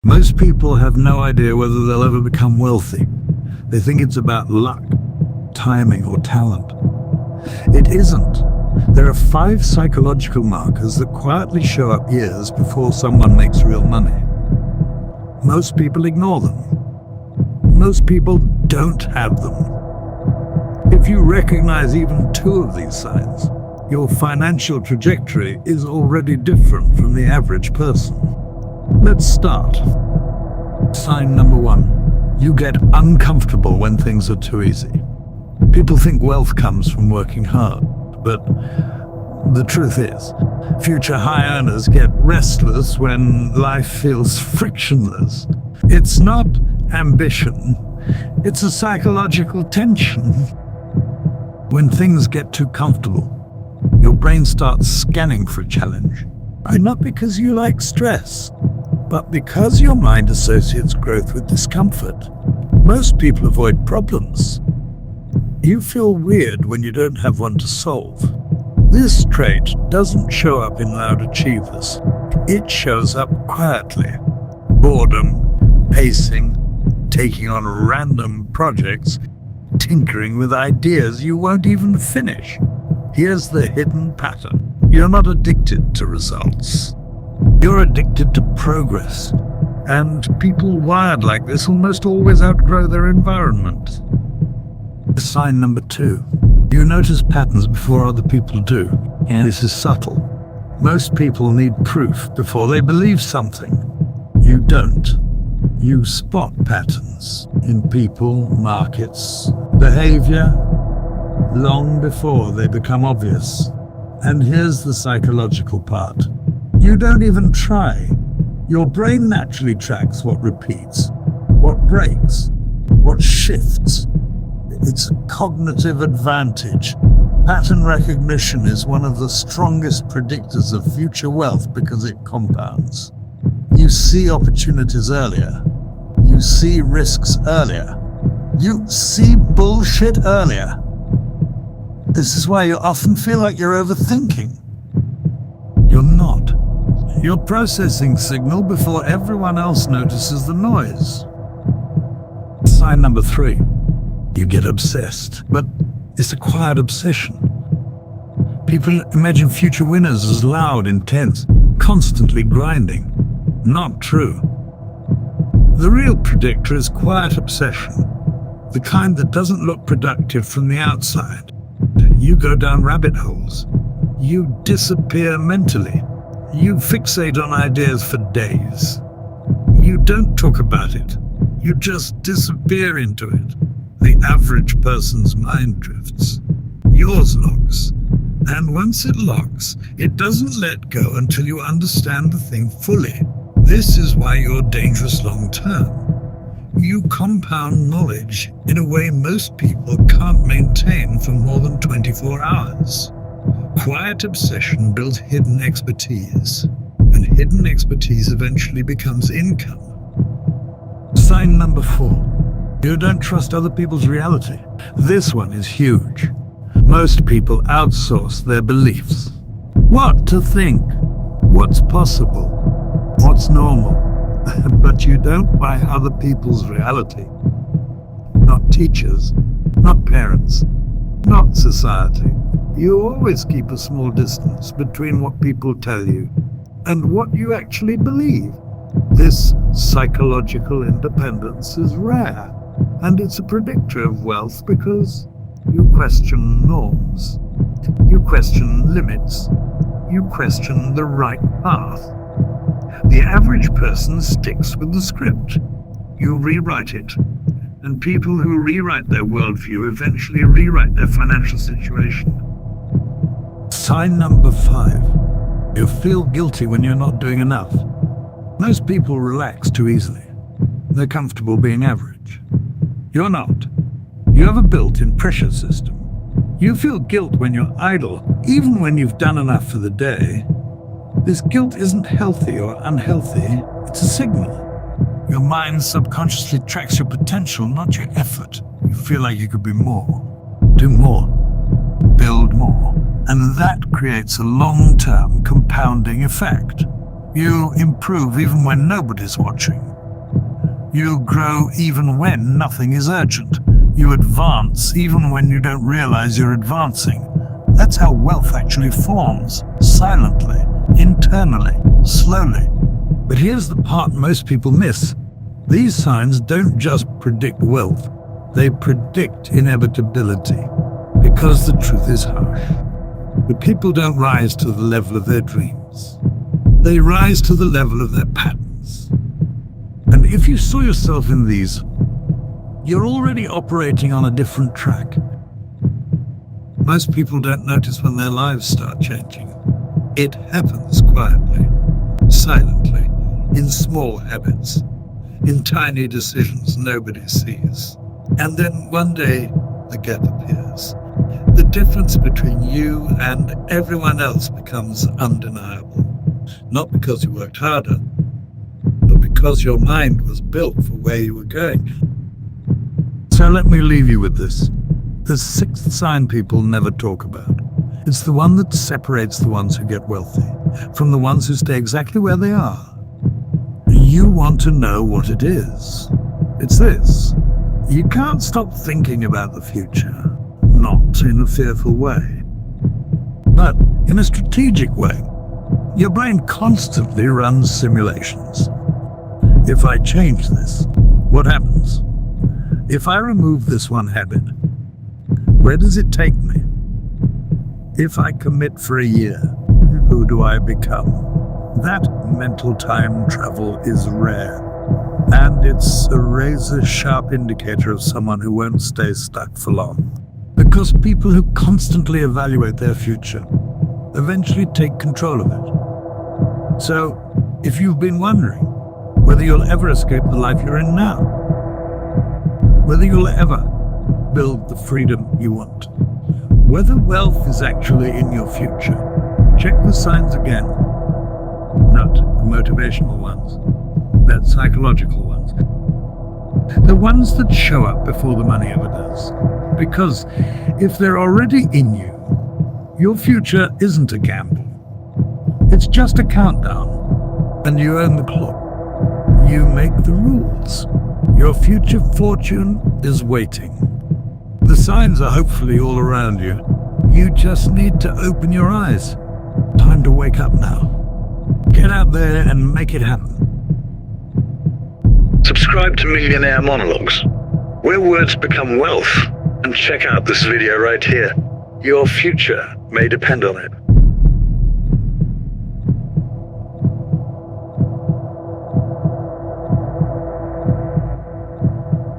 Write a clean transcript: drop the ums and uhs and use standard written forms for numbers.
Most people have no idea whether they'll ever become wealthy. They think it's about luck, timing, or talent. It isn't. There are 5 psychological markers that quietly show up years before someone makes real money. Most people ignore them. Most people don't have them. If you recognize even 2 of these signs, your financial trajectory is already different from the average person. Let's start. Sign number 1. You get uncomfortable when things are too easy. People think wealth comes from working hard, but the truth is, future high earners get restless when life feels frictionless. It's not ambition, it's a psychological tension. When things get too comfortable, your brain starts scanning for a challenge. And not because you like stress, but because your mind associates growth with discomfort. Most people avoid problems. You feel weird when you don't have one to solve. This trait doesn't show up in loud achievers. It shows up quietly. Boredom, pacing, taking on random projects, tinkering with ideas you won't even finish. Here's the hidden pattern. You're not addicted to results. You're addicted to progress. And people wired like this almost always outgrow their environment. Sign number 2. You notice patterns before other people do. And this is subtle. Most people need proof before they believe something. You don't. You spot patterns in people, markets, behavior, long before they become obvious. And here's the psychological part. You don't even try. Your brain naturally tracks what repeats, what breaks, what shifts. It's a cognitive advantage. Pattern recognition is one of the strongest predictors of future wealth because it compounds. You see opportunities earlier. You see risks earlier. You see bullshit earlier. This is why you often feel like you're overthinking. You're not. You're processing signal before everyone else notices the noise. Sign number 3. You get obsessed, but it's a quiet obsession. People imagine future winners as loud, intense, constantly grinding. Not true. The real predictor is quiet obsession, the kind that doesn't look productive from the outside. You go down rabbit holes. You disappear mentally. You fixate on ideas for days. You don't talk about it. You just disappear into it. The average person's mind drifts. Yours locks. And once it locks, it doesn't let go until you understand the thing fully. This is why you're dangerous long term. You compound knowledge in a way most people can't maintain for more than 24 hours. Quiet obsession builds hidden expertise, and hidden expertise eventually becomes income. Sign number 4. You don't trust other people's reality. This one is huge. Most people outsource their beliefs. What to think, what's possible, what's normal. But you don't buy other people's reality. Not teachers, not parents, not society. You always keep a small distance between what people tell you and what you actually believe. This psychological independence is rare, and it's a predictor of wealth because you question norms, you question limits, you question the right path. The average person sticks with the script. You rewrite it. And people who rewrite their worldview eventually rewrite their financial situation. Sign number 5. You feel guilty when you're not doing enough. Most people relax too easily. They're comfortable being average. You're not. You have a built-in pressure system. You feel guilt when you're idle, even when you've done enough for the day. This guilt isn't healthy or unhealthy, it's a signal. Your mind subconsciously tracks your potential, not your effort. You feel like you could be more, do more, build more. And that creates a long-term compounding effect. You improve even when nobody's watching. You grow even when nothing is urgent. You advance even when you don't realize you're advancing. That's how wealth actually forms, silently, internally, slowly. But here's the part most people miss. These signs don't just predict wealth, they predict inevitability. Because the truth is harsh. But people don't rise to the level of their dreams. They rise to the level of their patterns. And if you saw yourself in these, you're already operating on a different track. Most people don't notice when their lives start changing. It happens quietly, silently, in small habits, in tiny decisions nobody sees. And then one day, the gap appears. The difference between you and everyone else becomes undeniable. Not because you worked harder, but because your mind was built for where you were going. So let me leave you with this. The sixth sign people never talk about. It's the one that separates the ones who get wealthy from the ones who stay exactly where they are. You want to know what it is. It's this. You can't stop thinking about the future. Not in a fearful way, but in a strategic way. Your brain constantly runs simulations. If I change this, what happens? If I remove this one habit, where does it take me? If I commit for a year, who do I become? That mental time travel is rare, and it's a razor-sharp indicator of someone who won't stay stuck for long. Because people who constantly evaluate their future eventually take control of it. So, if you've been wondering whether you'll ever escape the life you're in now, whether you'll ever build the freedom you want, whether wealth is actually in your future, check the signs again. Not the motivational ones, but psychological ones. The ones that show up before the money ever does. Because if they're already in you, your future isn't a gamble. It's just a countdown, and you own the clock. You make the rules. Your future fortune is waiting. The signs are hopefully all around you. You just need to open your eyes. Time to wake up now. Get out there and make it happen. Subscribe to Millionaire Monologues, where words become wealth, and check out this video right here. Your future may depend on it.